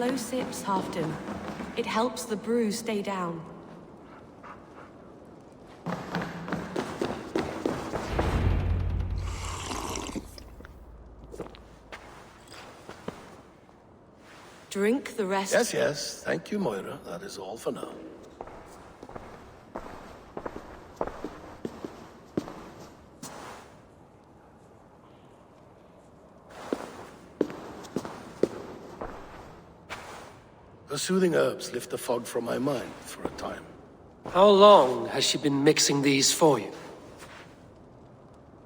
slow sips, Halfdan. It helps the brew stay down. Drink the rest. Yes, yes. Thank you, Moira. That is all for now. The soothing herbs lift the fog from my mind for a time. How long has she been mixing these for you?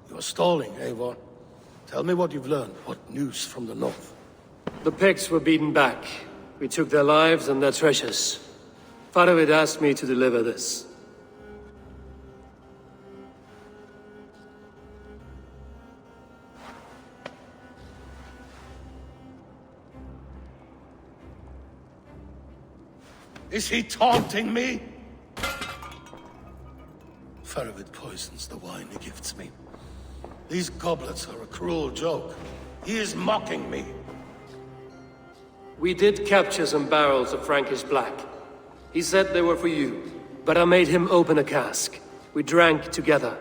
You're stalling, Eivor. Tell me what you've learned. What news from the north? The Picts were beaten back. We took their lives and their treasures. Farovid asked me to deliver this. Is he taunting me? Farovid poisons the wine he gifts me. These goblets are a cruel joke. He is mocking me. We did capture some barrels of Frankish Black. He said they were for you, but I made him open a cask. We drank together.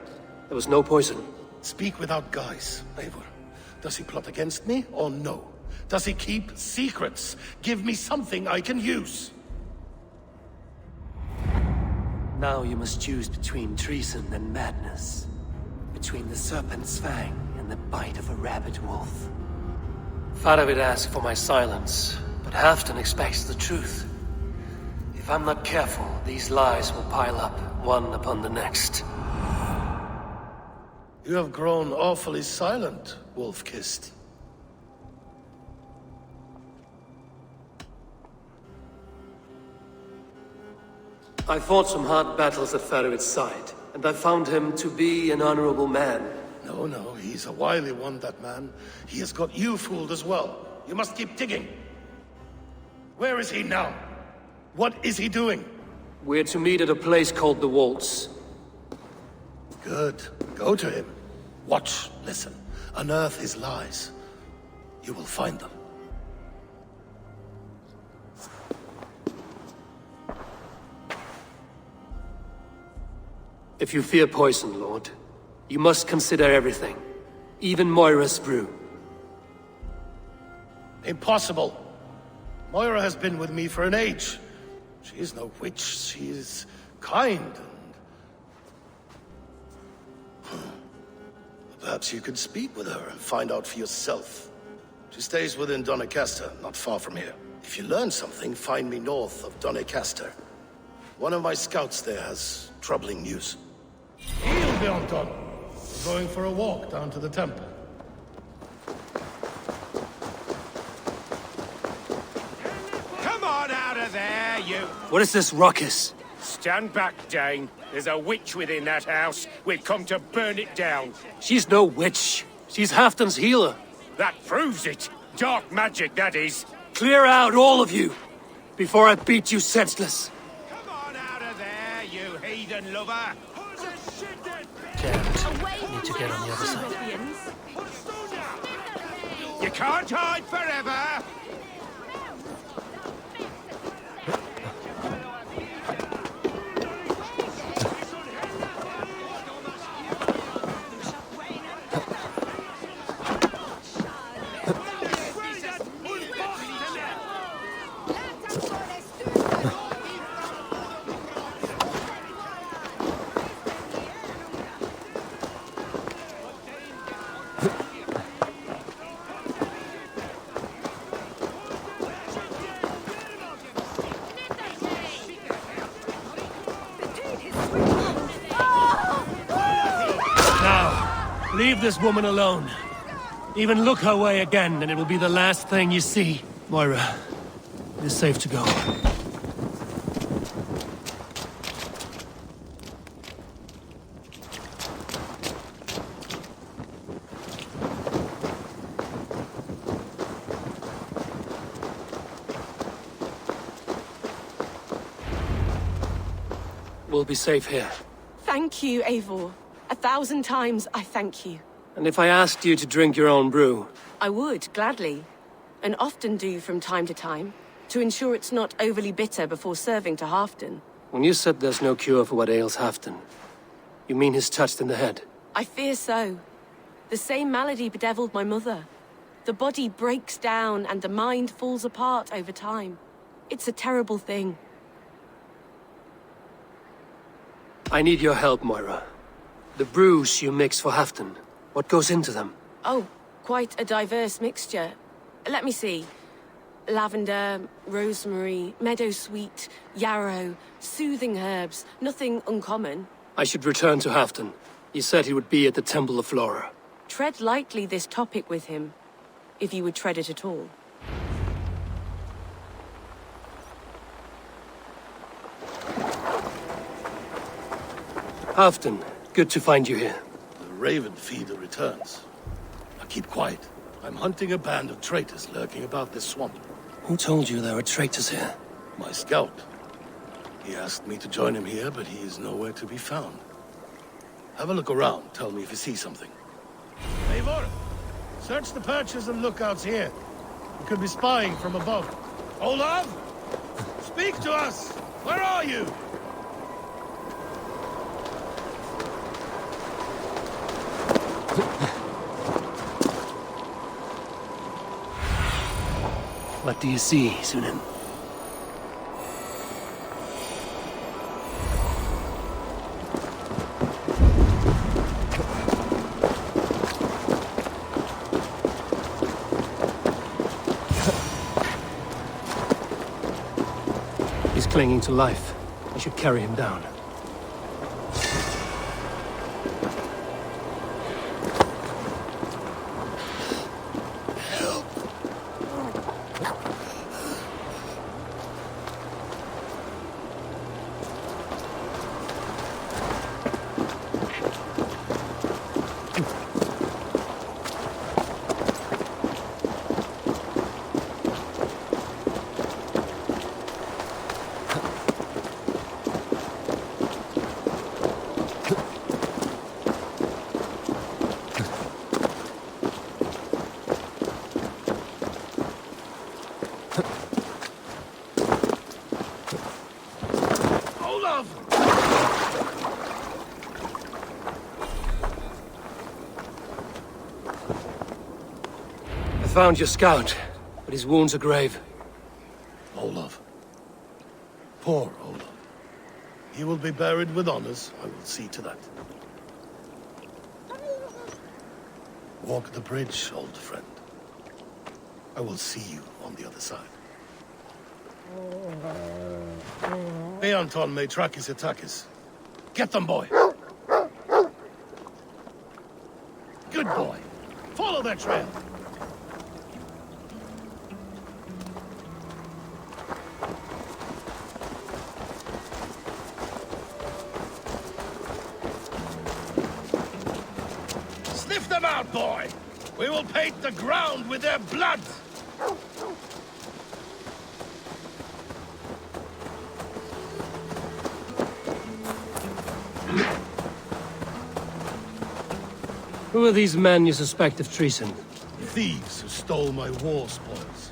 There was no poison. Speak without guise, Eivor. Does he plot against me or no? Does he keep secrets? Give me something I can use. Now you must choose between treason and madness. Between the serpent's fang and the bite of a rabid wolf. Farovid asked for my silence, but Halfdan expects the truth. If I'm not careful, these lies will pile up, one upon the next. You have grown awfully silent, Wolf-Kissed. I fought some hard battles at Farovid's side, and I found him to be an honorable man. No, no, he's a wily one, that man. He has got you fooled as well. You must keep digging. Where is he now? What is he doing? We're to meet at a place called the Waltz. Good. Go to him. Watch, listen. Unearth his lies. You will find them. If you fear poison, Lord, you must consider everything. Even Moira's brew. Impossible. Moira has been with me for an age. She is no witch. She is kind and... Perhaps you could speak with her and find out for yourself. She stays within Doncaster, not far from here. If you learn something, find me north of Doncaster. One of my scouts there has troubling news. Heel, Bjornton! We're going for a walk down to the temple. Come on out of there, you! What is this ruckus? Stand back, Dane. There's a witch within that house. We've come to burn it down. She's no witch. She's Halfdan's healer. That proves it. Dark magic, that is. Clear out, all of you, before I beat you senseless. Come on out of there, you heathen lover! Damn, need to get on the other side. You can't hide forever! Leave this woman alone. Even look her way again, and it will be the last thing you see. Moira, it is safe to go. We'll be safe here. Thank you, Eivor. 1,000 times I thank you. And if I asked you to drink your own brew? I would, gladly. And often do from time to time. to ensure it's not overly bitter before serving to Halfdan. When you said there's no cure for what ails Halfdan, you mean he's touched in the head? I fear so. The same malady bedeviled my mother. The body breaks down and the mind falls apart over time. It's a terrible thing. I need your help, Moira. The brews you mix for Halfdan, what goes into them? Oh, quite a diverse mixture. Let me see. Lavender, rosemary, meadowsweet, yarrow, soothing herbs. Nothing uncommon. I should return to Halfdan. He said he would be at the Temple of Flora. Tread lightly this topic with him, if you would tread it at all. Halfdan, good to find you here. The Raven Feeder returns. Now keep quiet. I'm hunting a band of traitors lurking about this swamp. Who told you there were traitors here? My scout. He asked me to join him here, but he is nowhere to be found. Have a look around. Tell me if you see something. Eivor, search the perches and lookouts here. We could be spying from above. Olav! Speak to us! Where are you? What do you see, Sunan? He's clinging to life. I should carry him down. I found your scout, but his wounds are grave. Olaf. Poor Olaf. He will be buried with honors. I will see to that. Walk the bridge, old friend. I will see you on the other side. Beanton may track his attackers. Get them, boy! Good boy. Follow their trail. Sniff them out, boy! We will paint the ground with their blood! Who are these men you suspect of treason? Thieves who stole my war spoils.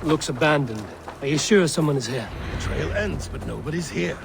Looks abandoned. Are you sure someone is here? The trail ends, but nobody's here.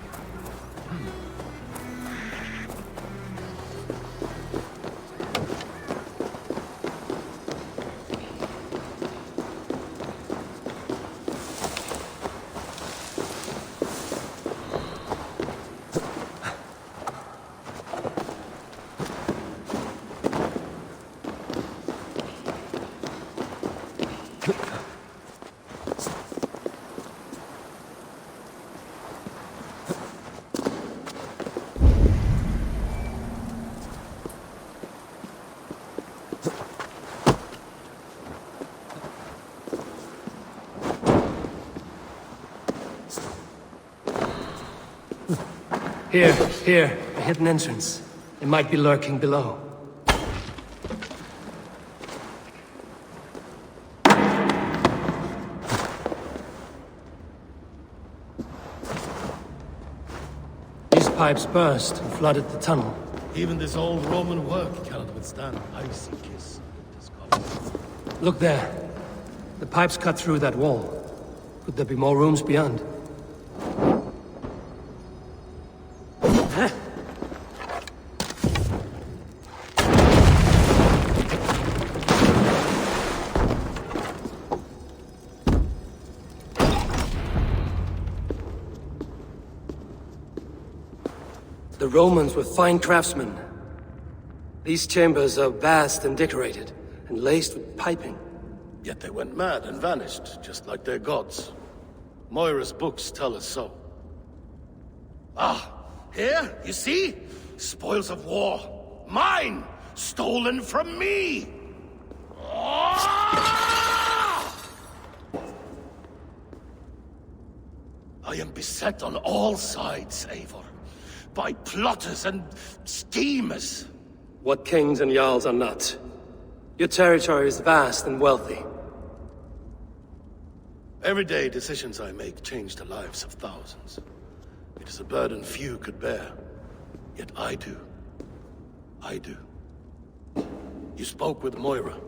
Here, a hidden entrance. It might be lurking below. pipes burst and flooded the tunnel. Even this old Roman work cannot withstand icy kiss. Look there. The pipes cut through that wall. Could there be more rooms beyond? The Romans were fine craftsmen. These chambers are vast and decorated, and laced with piping. Yet they went mad and vanished, just like their gods. Moira's books tell us so. Ah, here, you see? Spoils of war. Mine! Stolen from me! Ah! I am beset on all sides, Eivor. By plotters and schemers. What kings and jarls are not. Your territory is vast and wealthy. Everyday decisions I make change the lives of thousands. It is a burden few could bear. Yet I do. I do. You spoke with Moira.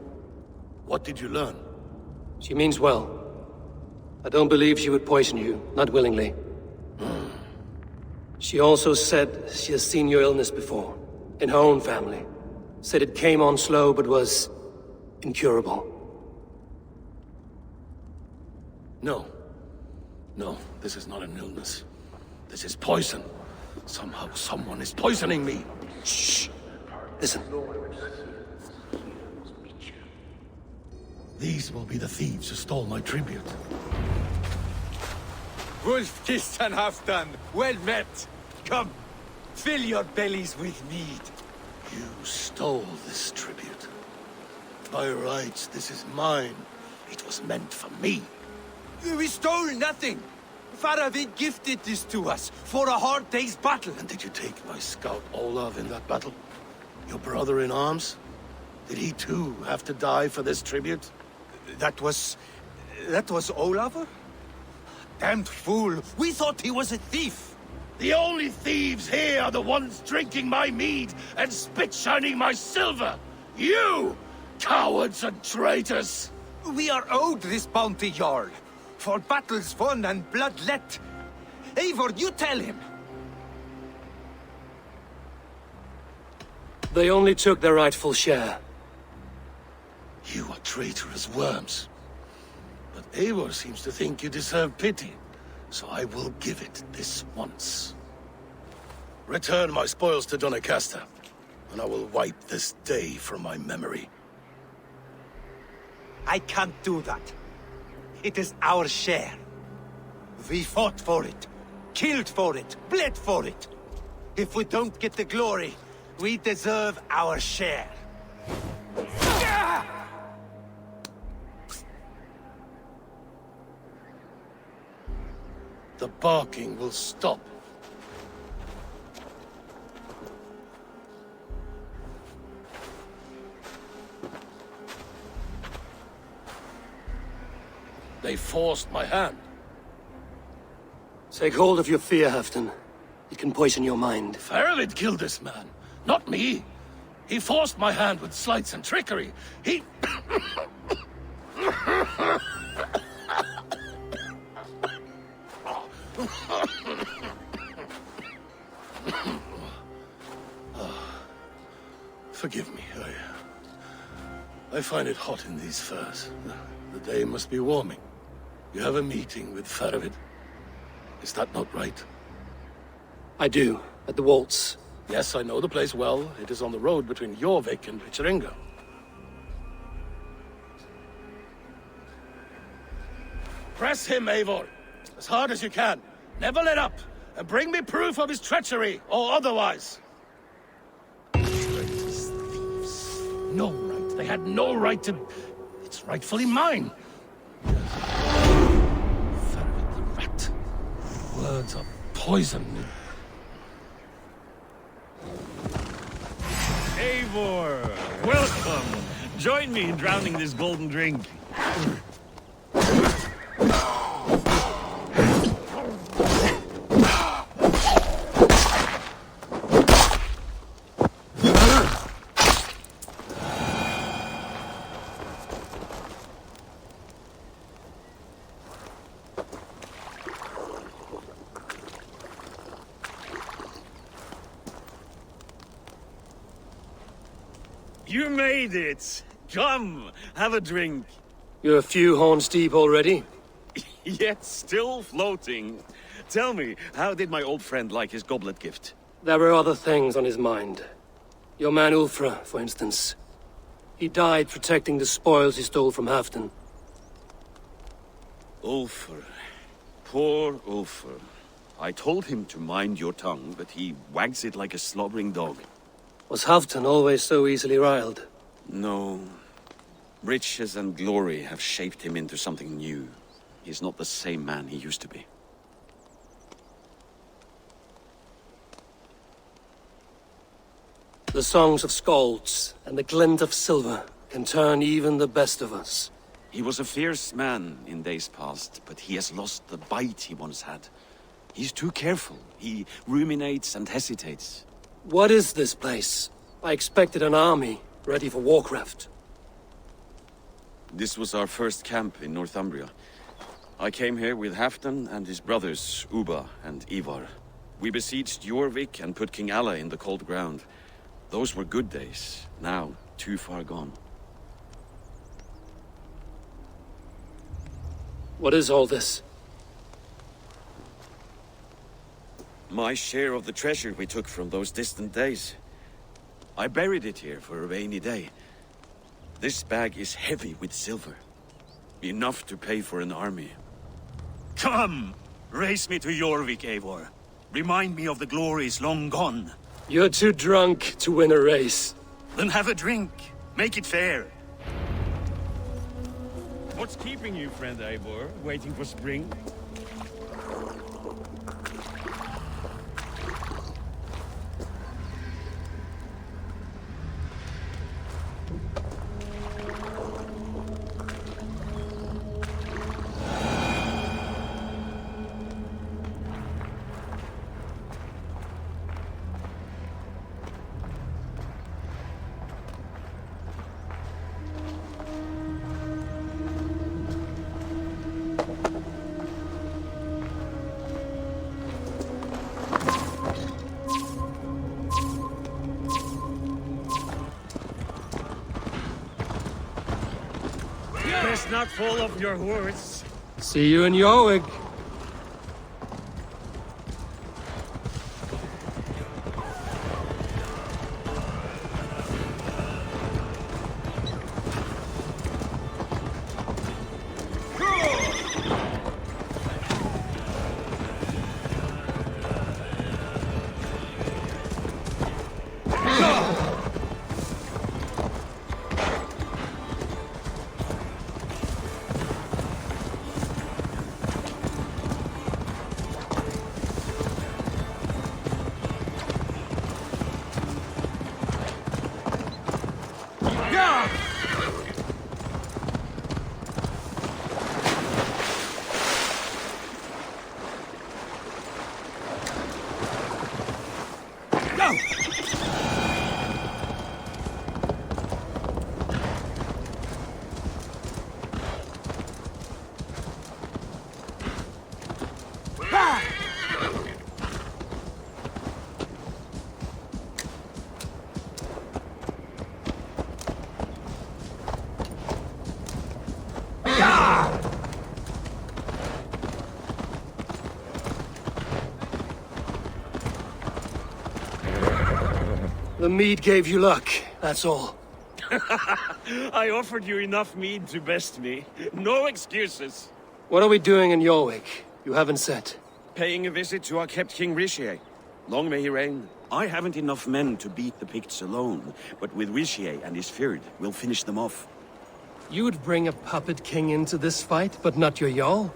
What did you learn? She means well. I don't believe she would poison you, not willingly. She also said she has seen your illness before, in her own family. Said it came on slow, but was incurable. No. No, this is not an illness. This is poison. Somehow someone is poisoning me. Shh. Listen. These will be the thieves who stole my tribute. Wolf-kissed and half-done. Well met. Come, fill your bellies with mead. You stole this tribute. By rights, this is mine. It was meant for me. We stole nothing. Faravid gifted this to us for a hard day's battle. And did you take my scout Olav in that battle? Your brother in arms? Did he too have to die for this tribute? That was Olav? Damned fool. We thought he was a thief. The only thieves here are the ones drinking my mead and spit-shining my silver! You! Cowards and traitors! We are owed this bounty, Jarl. For battles won and blood let. Eivor, you tell him. They only took their rightful share. You are traitorous worms. But Eivor seems to think you deserve pity, so I will give it this once. Return my spoils to Doncaster, and I will wipe this day from my memory. I can't do that. It is our share. We fought for it, killed for it, bled for it. If we don't get the glory, we deserve our share. The barking will stop. They forced my hand. Take hold of your fear, Halfdan. It can poison your mind. Faravid killed this man, not me. He forced my hand with sleights and trickery. He... Forgive me, I find it hot in these furs. The day must be warming. You have a meeting with Faravid. Is that not right? I do, at the waltz. Yes, I know the place well. It is on the road between Jorvik and Vicheringa. Press him, Eivor. As hard as you can. Never let up. And bring me proof of his treachery, or otherwise. Traitors, thieves. No right. They had no right to... It's rightfully mine. Faravid the rat. Words are poison. Eivor, welcome. Join me in drowning this golden drink. You made it! Come, have a drink. You're a few horns deep already? Yet still floating. Tell me, how did my old friend like his goblet gift? There were other things on his mind. Your man Ulfra, for instance. He died protecting the spoils he stole from Halfdan. Ulfr. Poor Ulfr. I told him to mind your tongue, but he wags it like a slobbering dog. Was Halfdan always so easily riled? No. Riches and glory have shaped him into something new. He's not the same man he used to be. The songs of skalds and the glint of silver can turn even the best of us. He was a fierce man in days past, but he has lost the bite he once had. He's too careful. He ruminates and hesitates. What is this place? I expected an army, ready for Warcraft. This was our first camp in Northumbria. I came here with Halfdan and his brothers, Ubba and Ivar. We besieged Jorvik and put King Alla in the cold ground. Those were good days, now too far gone. What is all this? My share of the treasure we took from those distant days. I buried it here for a rainy day. This bag is heavy with silver. Enough to pay for an army. Come! Race me to Jorvik, Eivor. Remind me of the glories long gone. You're too drunk to win a race. Then have a drink. Make it fair. What's keeping you, friend Eivor? Waiting for spring? Best not fall off your horse. See you in Jorvik. The mead gave you luck, that's all. I offered you enough mead to best me. No excuses. What are we doing in Jorvik? You haven't said. Paying a visit to our kept King Rishi. Long may he reign. I haven't enough men to beat the Picts alone, but with Rishi and his Fyrd, we'll finish them off. You would bring a puppet king into this fight, but not your Jarl?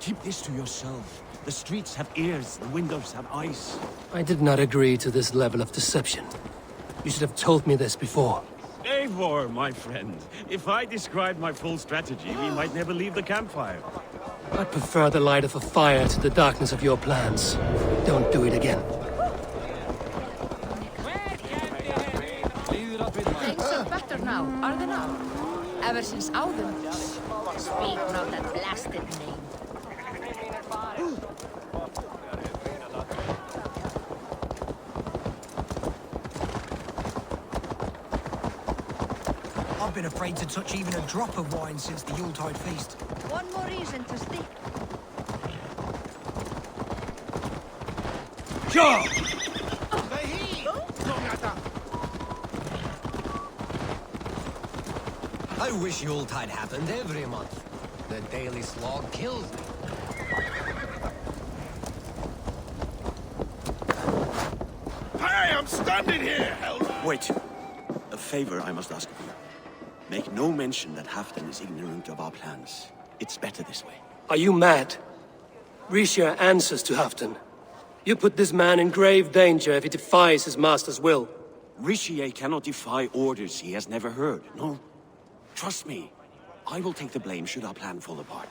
Keep this to yourself. The streets have ears, the windows have eyes. I did not agree to this level of deception. You should have told me this before. Eivor, my friend. If I described my full strategy, we might never leave the campfire. I'd prefer the light of a fire to the darkness of your plans. Don't do it again. Things are better now, are they not? Ever since Auden. Speak not that blasted name. been afraid to touch even a drop of wine since the Yuletide feast. One more reason to stick. Sure! I wish Yuletide happened every month. The daily slog kills me. Hey, I'm standing here! Wait. A favor I must ask of you. Make no mention that Halfdan is ignorant of our plans. It's better this way. Are you mad? Risha answers to Halfdan. You put this man in grave danger if he defies his master's will. Rishi cannot defy orders he has never heard. No. Trust me. I will take the blame should our plan fall apart.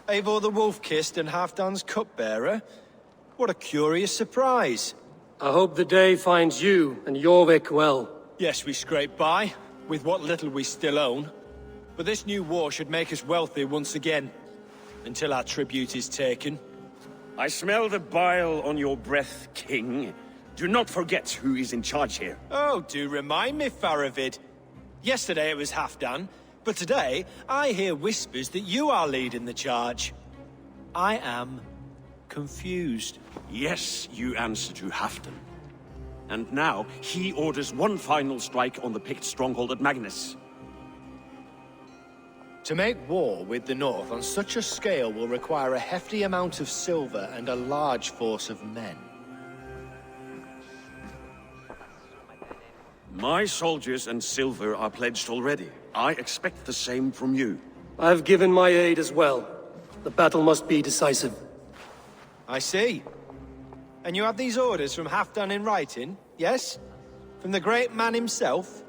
Eivor the Wolf-Kissed and Halfdan's cupbearer? What a curious surprise. I hope the day finds you and Jorvik well. Yes, we scraped by, with what little we still own. But this new war should make us wealthy once again. Until our tribute is taken. I smell the bile on your breath, King. Do not forget who is in charge here. Oh, do remind me, Faravid. Yesterday it was Halfdan, but today I hear whispers that you are leading the charge. I am confused. Yes, you answer to Halfdan. And now, he orders one final strike on the Pict stronghold at Magnus. To make war with the North on such a scale will require a hefty amount of silver and a large force of men. My soldiers and silver are pledged already. I expect the same from you. I've given my aid as well. The battle must be decisive. I see. And you have these orders from Halfdan in writing, yes? From the great man himself?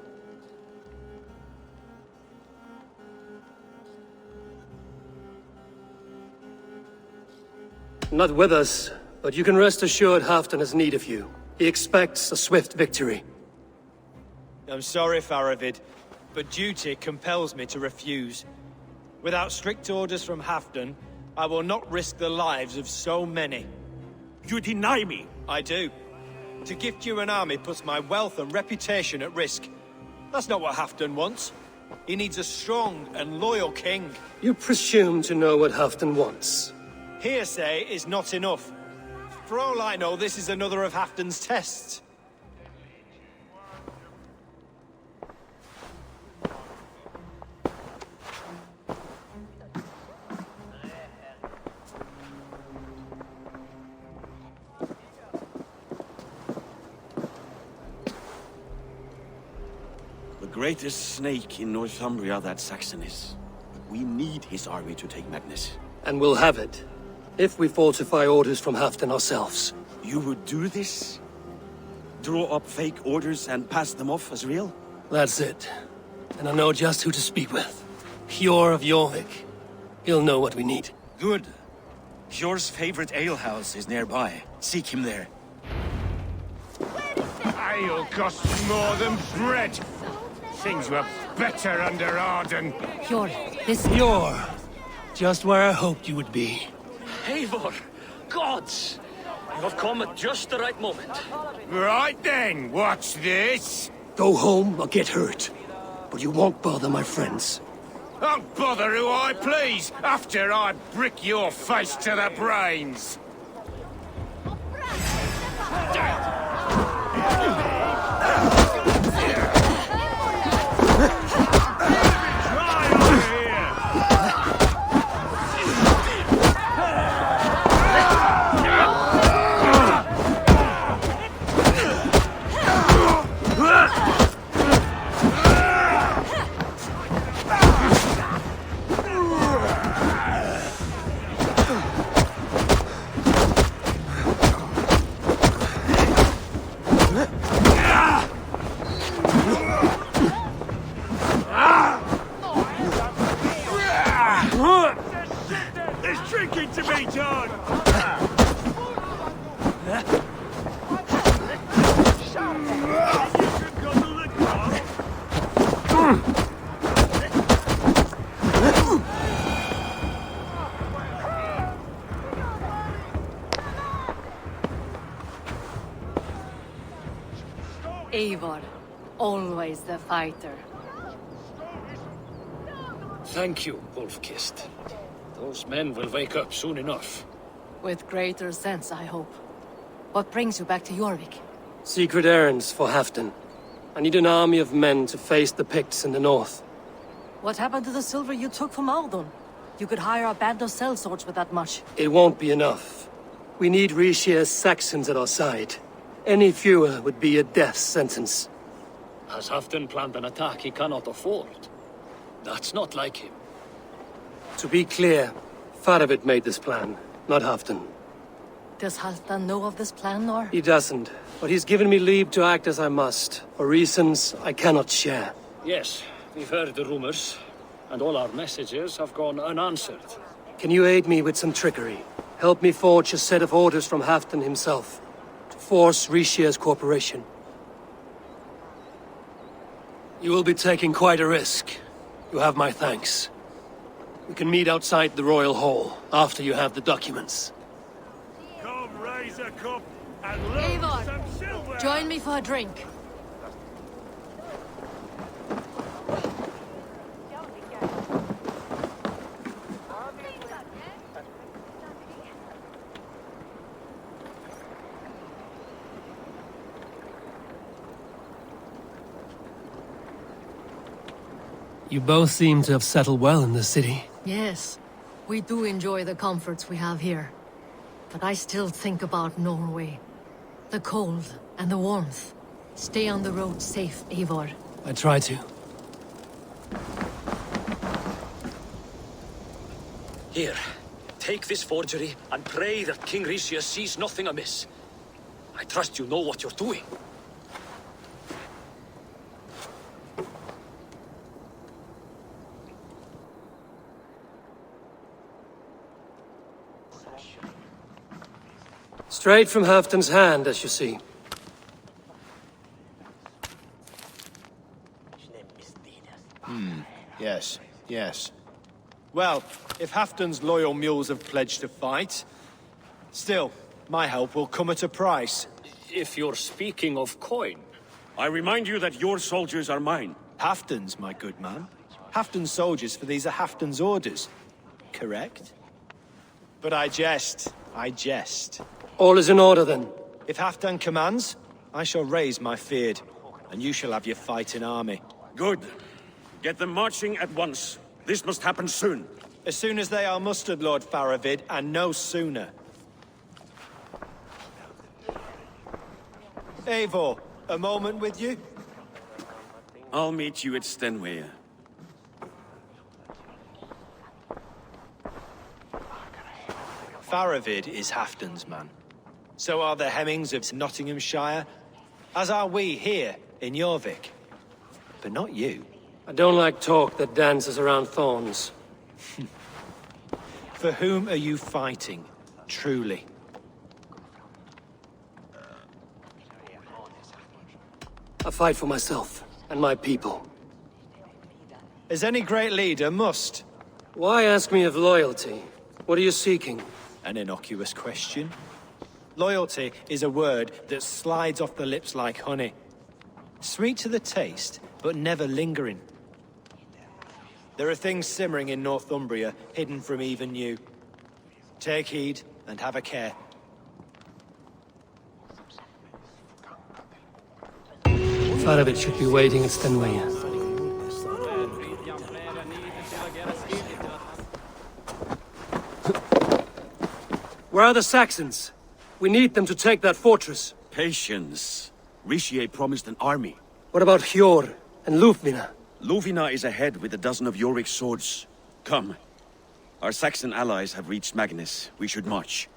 Not with us, but you can rest assured Halfdan has need of you. He expects a swift victory. I'm sorry, Faravid, but duty compels me to refuse. Without strict orders from Halfdan, I will not risk the lives of so many. You deny me! I do. To gift you an army puts my wealth and reputation at risk. That's not what Halfdan wants. He needs a strong and loyal king. You presume to know what Halfdan wants. Hearsay is not enough. For all I know, this is another of Halfdan's tests. The greatest snake in Northumbria that Saxon is. We need his army to take Magnus. And we'll have it. If we falsify orders from Halfdan ourselves. You would do this? Draw up fake orders and pass them off as real? That's it. And I know just who to speak with. Hjor of Jorvik. He'll know what we need. Good. Hjor's favorite alehouse is nearby. Seek him there. Ale costs more than bread. Things were better under Arden. Hjor, this... Hjor! Just where I hoped you would be. Eivor! Gods! You have come at just the right moment. Right then, watch this. Go home or get hurt. But you won't bother my friends. I'll bother who I please after I brick your face to the brains. There's drinking to be done! Eivor, always the fighter. Thank you, Wolf-Kissed. Those men will wake up soon enough. With greater sense, I hope. What brings you back to Jorvik? Secret errands for Halfdan. I need an army of men to face the Picts in the north. What happened to the silver you took from Aldon? You could hire a band of sellswords with that much. It won't be enough. We need Rishia's Saxons at our side. Any fewer would be a death sentence. Has Halfdan planned an attack he cannot afford? That's not like him. To be clear, Faravid made this plan, not Halfdan. Does Halfdan know of this plan, or? He doesn't, but he's given me leave to act as I must, for reasons I cannot share. Yes, we've heard the rumors, and all our messages have gone unanswered. Can you aid me with some trickery? Help me forge a set of orders from Halfdan himself, to force Rishia's cooperation. You will be taking quite a risk. You have my thanks. We can meet outside the Royal Hall, after you have the documents. Come raise a cup and Eivor, some silver! join me for a drink. You both seem to have settled well in the city. Yes, we do enjoy the comforts we have here. But I still think about Norway. The cold and the warmth. Stay on the road safe, Eivor. I try to. Here, take this forgery and pray that King Rishia sees nothing amiss. I trust you know what you're doing. Straight from Halfdan's hand, as you see. Yes, yes. Well, if Halfdan's loyal mules have pledged to fight, still, my help will come at a price. If you're speaking of coin. I remind you that your soldiers are mine. Halfdan's, my good man. Halfdan's soldiers, for these are Halfdan's orders. Correct? But I jest. I jest. All is in order, then. If Halfdan commands, I shall raise my feared, and you shall have your fighting army. Good. Get them marching at once. This must happen soon. As soon as they are mustered, Lord Faravid, and no sooner. Eivor, a moment with you? I'll meet you at Stenway. Faravid is Halfdan's man. So are the Hemmings of Nottinghamshire, as are we here in Jorvik. But not you. I don't like talk that dances around thorns. For whom are you fighting, truly? I fight for myself and my people. As any great leader must. Why ask me of loyalty? What are you seeking? An innocuous question. Loyalty is a word that slides off the lips like honey. Sweet to the taste, but never lingering. There are things simmering in Northumbria, hidden from even you. Take heed, and have a care. Faravid should be waiting at Stenway. Where are the Saxons? We need them to take that fortress. Patience. Rishie promised an army. What about Hjor and Lufvina? Luvina is ahead with a dozen of Jorvik's swords. Come. Our Saxon allies have reached Magnus. We should march.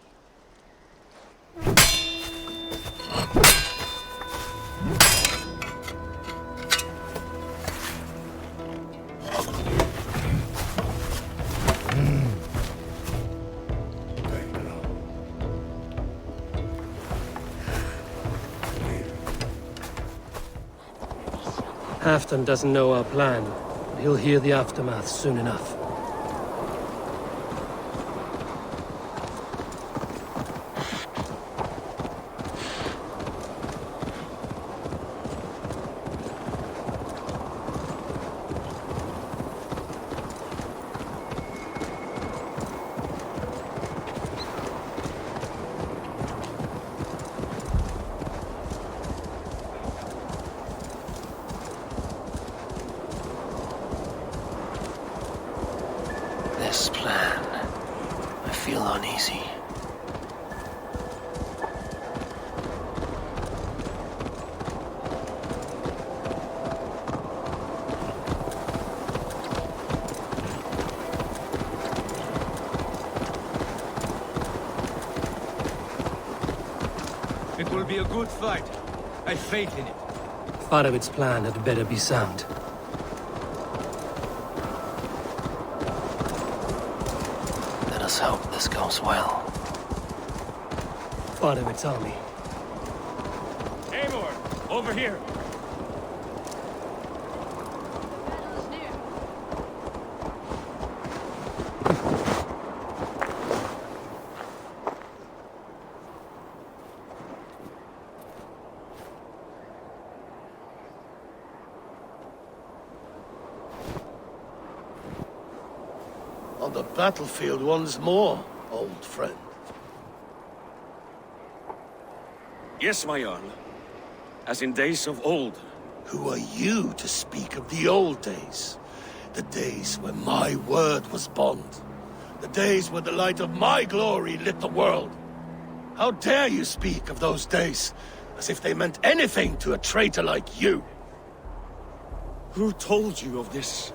Halfdan doesn't know our plan, but he'll hear the aftermath soon enough. this plan, I feel uneasy. It will be a good fight. I have faith in it. Farovit's plan had better be sound. Let us hope this goes well. Farovit's army. Eivor, over here. On the battlefield once more, old friend. Yes, my Jarl. As in days of old. Who are you to speak of the old days? The days when my word was bond. The days when the light of my glory lit the world. How dare you speak of those days as if they meant anything to a traitor like you? Who told you of this?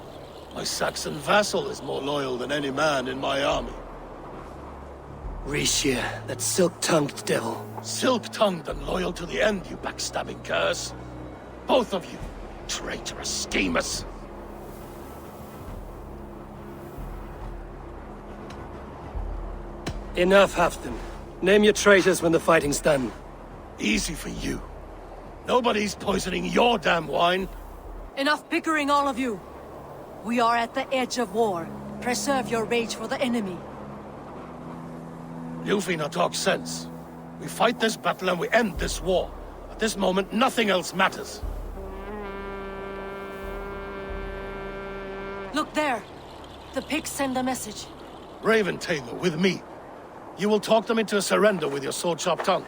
My Saxon vassal is more loyal than any man in my army. Rishir, that silk-tongued devil. Silk-tongued and loyal to the end, you backstabbing curs. Both of you, traitorous schemers. Enough, Halfdan. Name your traitors when the fighting's done. Easy for you. Nobody's poisoning your damn wine. Enough bickering, all of you. We are at the edge of war. Preserve your rage for the enemy. Ljufina talks sense. We fight this battle and we end this war. At this moment, nothing else matters. Look there. The pigs send a message. Raven Taylor, with me. You will talk them into a surrender with your sword-sharp tongue.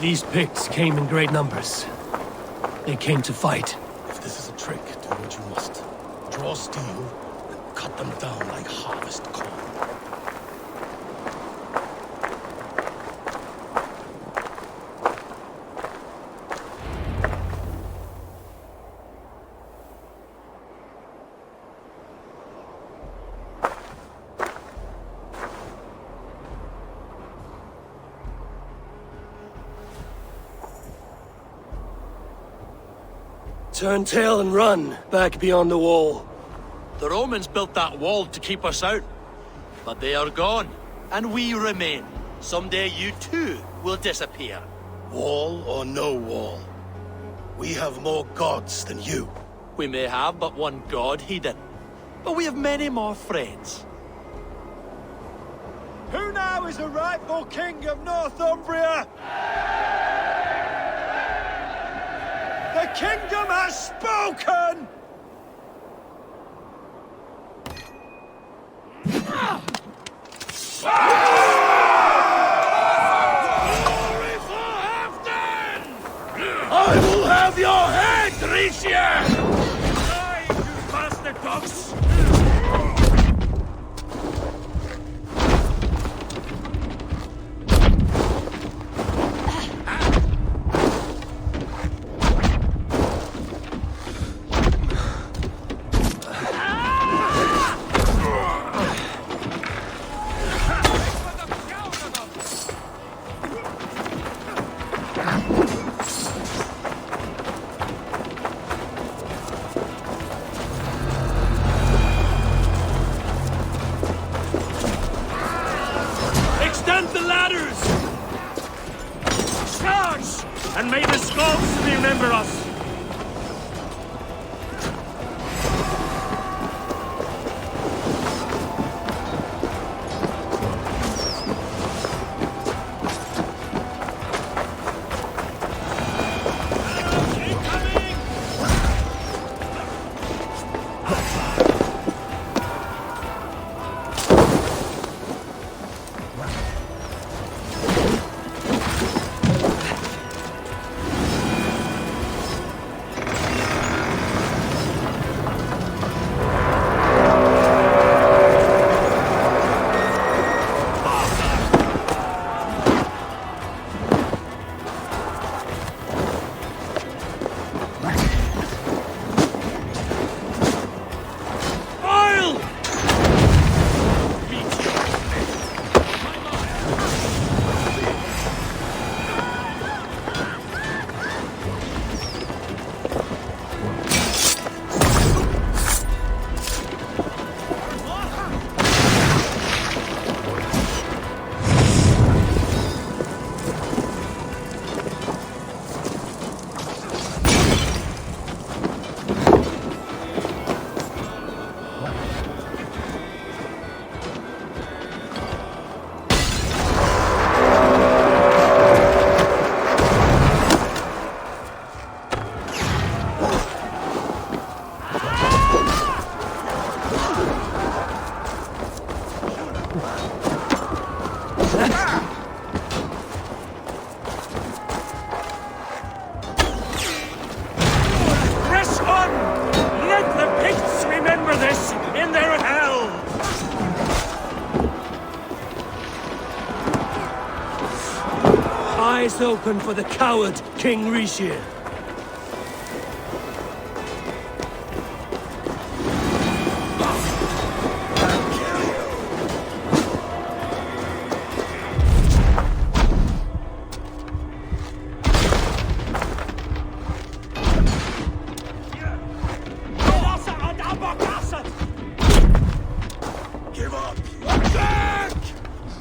These Picts came in great numbers. They came to fight. If this is a trick, do what you must. Draw steel and cut them down like harvest corn. Turn tail and run, back beyond the wall. The Romans built that wall to keep us out. But they are gone, and we remain. Someday you too will disappear. Wall or no wall, we have more gods than you. We may have but one god, Hedon. But we have many more friends. Who now is the rightful king of Northumbria? The kingdom has spoken! Glory for Halfdan! I will have your head, Rishia! Die, you bastard dogs! and may the Scots remember us! Eyes open for the coward, King Rishir. Give up! Attack!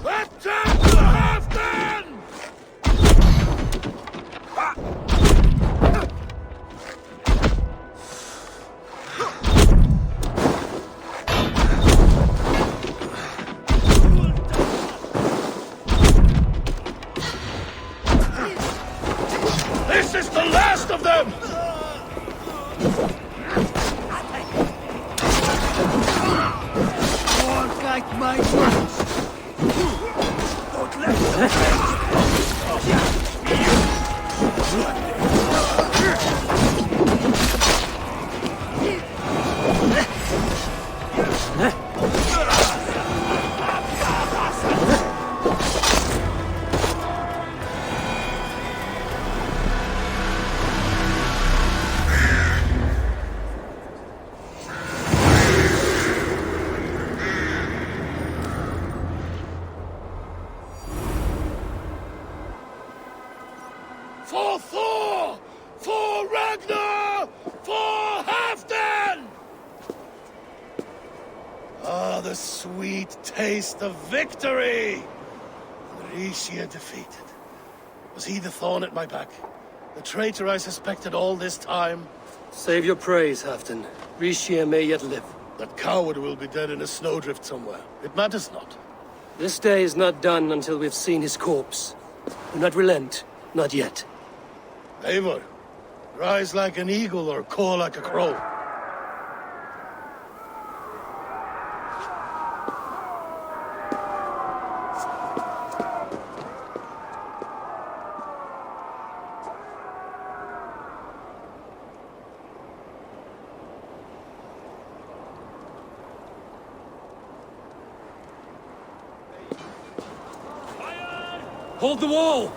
Attack the Halfdan! This is the last of them! More like my words! Don't let For Thor! For Ragnar! For Halfdan! Ah, the sweet taste of victory! Rishir defeated. Was he the thorn at my back? The traitor I suspected all this time? Save your praise, Halfdan. Rishir may yet live. That coward will be dead in a snowdrift somewhere. It matters not. This day is not done until we've seen his corpse. Do not relent. Not yet. Eivor, rise like an eagle or caw like a crow. Hold the wall!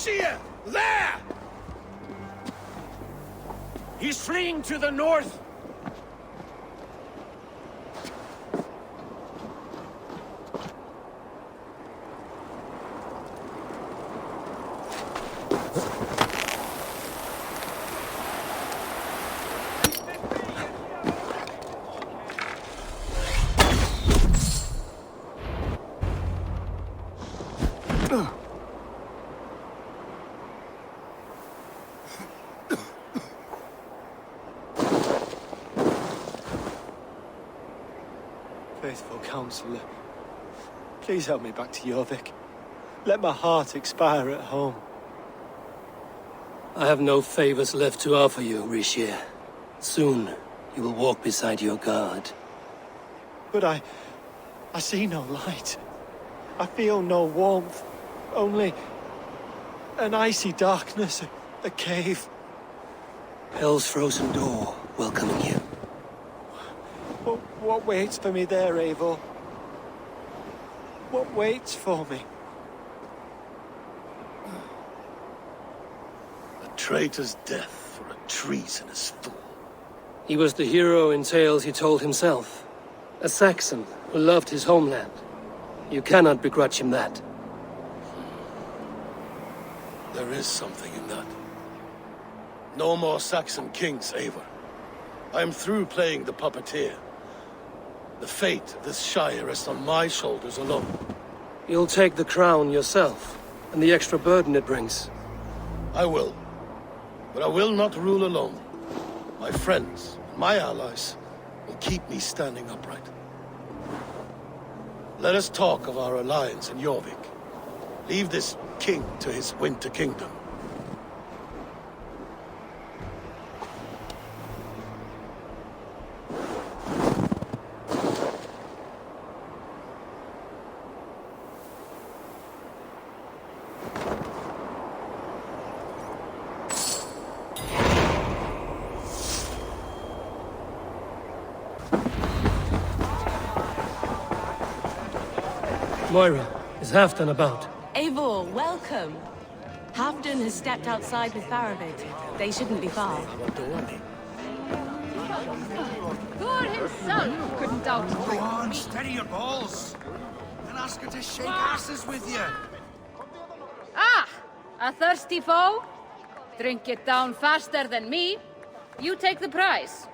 Richie! There! He's fleeing to the north! Faithful counselor, please help me back to Jorvik. Let my heart expire at home. I have no favors left to offer you, Rishi. Soon, you will walk beside your god. But I see no light. I feel no warmth. Only an icy darkness, a cave. Hell's frozen door welcoming you. What waits for me there, Eivor? What waits for me? A traitor's death for a treasonous fool. He was the hero in tales he told himself. A Saxon who loved his homeland. You cannot begrudge him that. There is something in that. No more Saxon kings, Eivor. I am through playing the puppeteer. The fate of this Shire rests on my shoulders alone. You'll take the crown yourself, and the extra burden it brings. I will. But I will not rule alone. My friends, my allies, will keep me standing upright. Let us talk of our alliance in Jorvik. Leave this king to his winter kingdom. Moira, is Halfdan about? Eivor, welcome. Halfdan has stepped outside with Faravid. They shouldn't be far. Thor himself couldn't doubt Go on, steady your balls. And ask her to shake asses with you. Ah! A thirsty foe? Drink it down faster than me. You take the prize.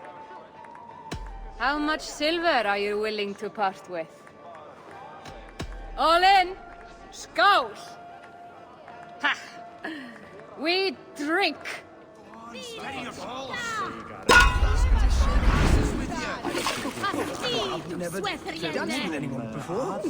How much silver are you willing to part with? All in! Skål! Ha! We drink! Steady your balls. I've never danced with anyone before.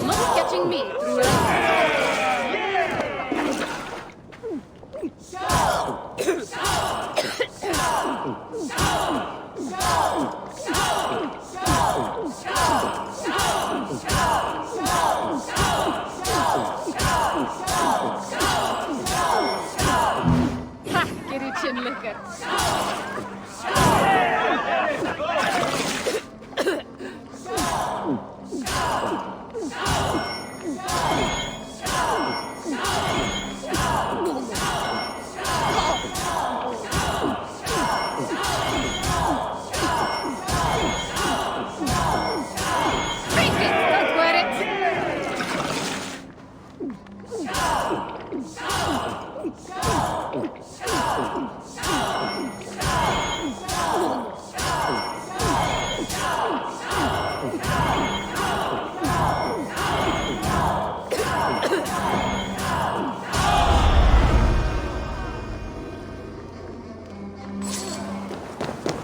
Not catching me through Ha! Get your chin liquor.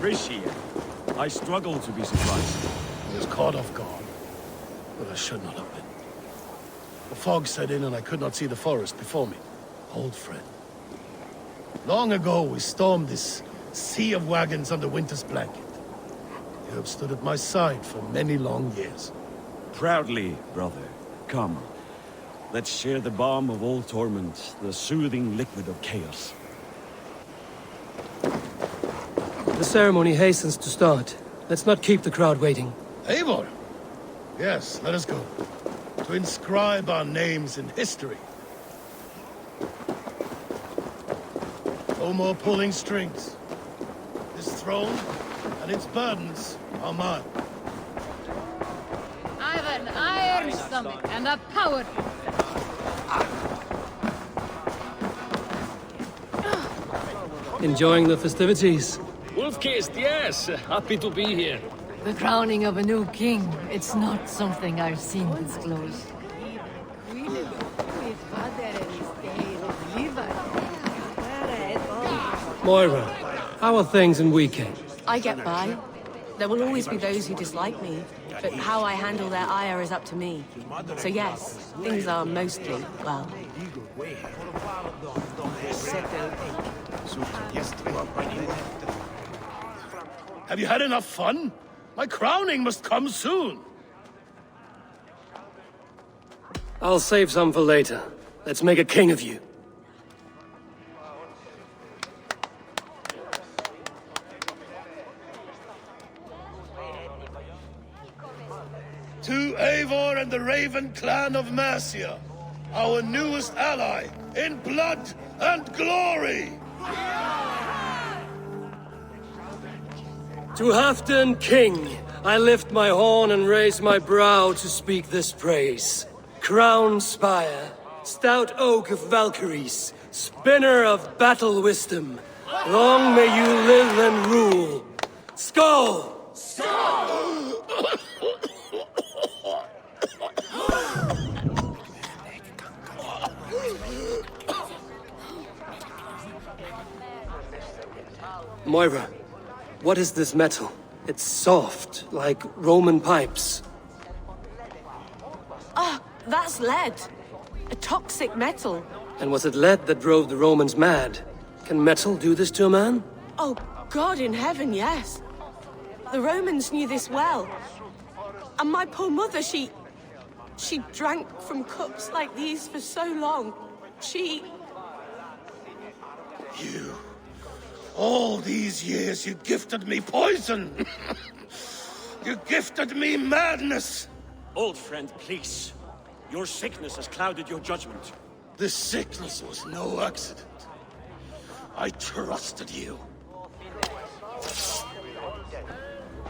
Rishi, I struggle to be surprised. I was caught off guard, but I should not have been. The fog set in and I could not see the forest before me. Old friend. Long ago, we stormed this sea of wagons under winter's blanket. You have stood at my side for many long years. Proudly, brother. Come. Let's share the balm of all torment, the soothing liquid of chaos. The ceremony hastens to start. Let's not keep the crowd waiting. Eivor! Yes, let us go. To inscribe our names in history. No more pulling strings. This throne and its burdens are mine. I've an iron stomach and a powerful. Enjoying the festivities? Wolf-kissed, yes. Happy to be here. The crowning of a new king. It's not something I've seen this close. Moira, how are things in Weekend? I get by. There will always be those who dislike me, but how I handle their ire is up to me. So yes, things are mostly, well... Have you had enough fun? My crowning must come soon. I'll save some for later. Let's make a king of you. To Eivor and the Raven clan of Mercia, our newest ally in blood and glory! To Halfdan King, I lift my horn and raise my brow to speak this praise. Crown spire, stout oak of Valkyries, spinner of battle wisdom, long may you live and rule. Skull! Moira, what is this metal? It's soft, like Roman pipes. Ah, that's lead. A toxic metal. And was it lead that drove the Romans mad? Can metal do this to a man? Oh, God in heaven, yes. The Romans knew this well. And my poor mother, she drank from cups like these for so long. She... You... All these years you gifted me poison! You gifted me madness! Old friend, please. Your sickness has clouded your judgment. This sickness was no accident. I trusted you.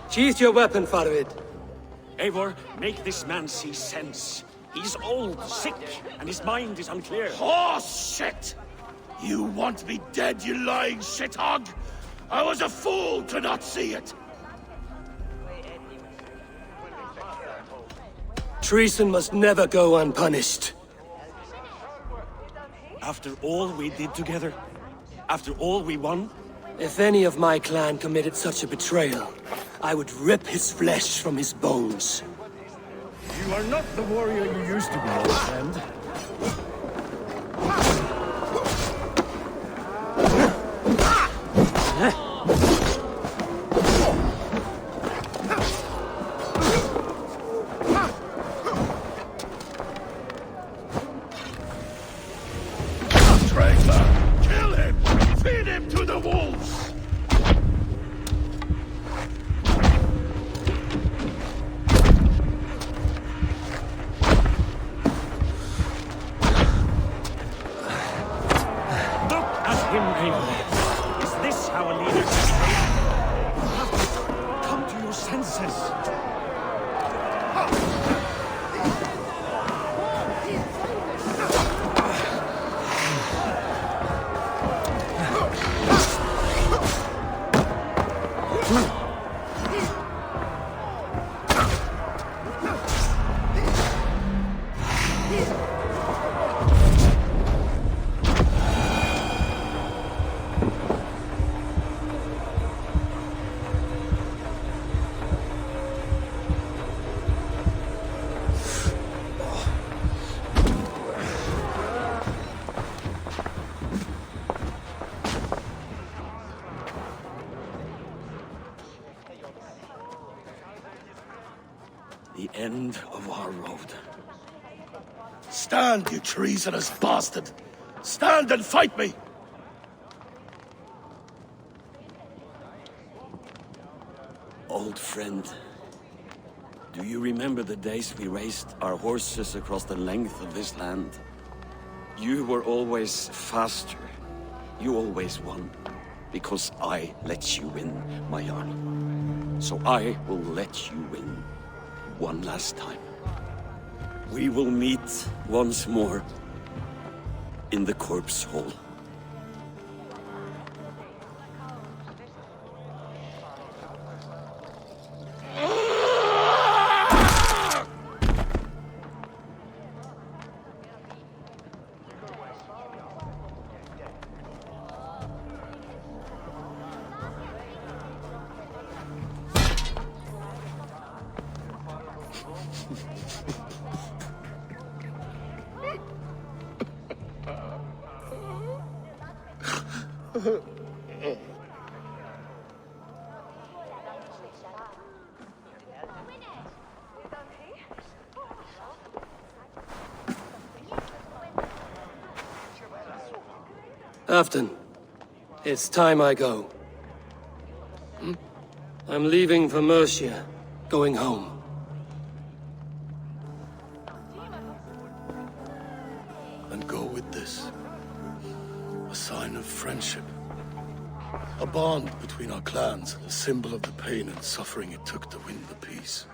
Sheath your weapon, Farvid. Eivor, make this man see sense. He's old, sick, and his mind is unclear. Horse shit! You want me dead, you lying shithog? I was a fool to not see it! Treason must never go unpunished. After all we did together? After all we won? If any of my clan committed such a betrayal, I would rip his flesh from his bones. You are not the warrior you used to be, old friend. Traitor! Kill him! Feed him to the wolves! Look at him, Eivor. Is this how a leader should behave? You have to come to your senses. The end of our road. Stand, you treasonous bastard! Stand and fight me! Old friend, do you remember the days we raced our horses across the length of this land? You were always faster. You always won. Because I let you win, my Jarl. So I will let you win one last time. We will meet once more in the corpse hall. Afton, it's time I go. I'm leaving for Mercia, going home. And go with this. A sign of friendship. A bond between our clans, a symbol of the pain and suffering it took to win the peace.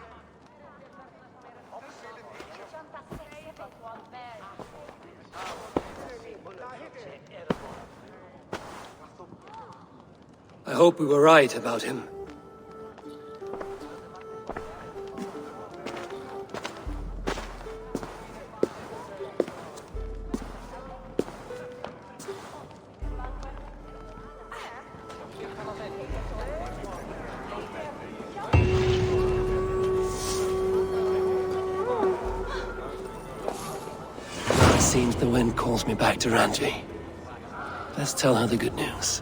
I hope we were right about him. It seems the wind calls me back to Ranji. Let's tell her the good news.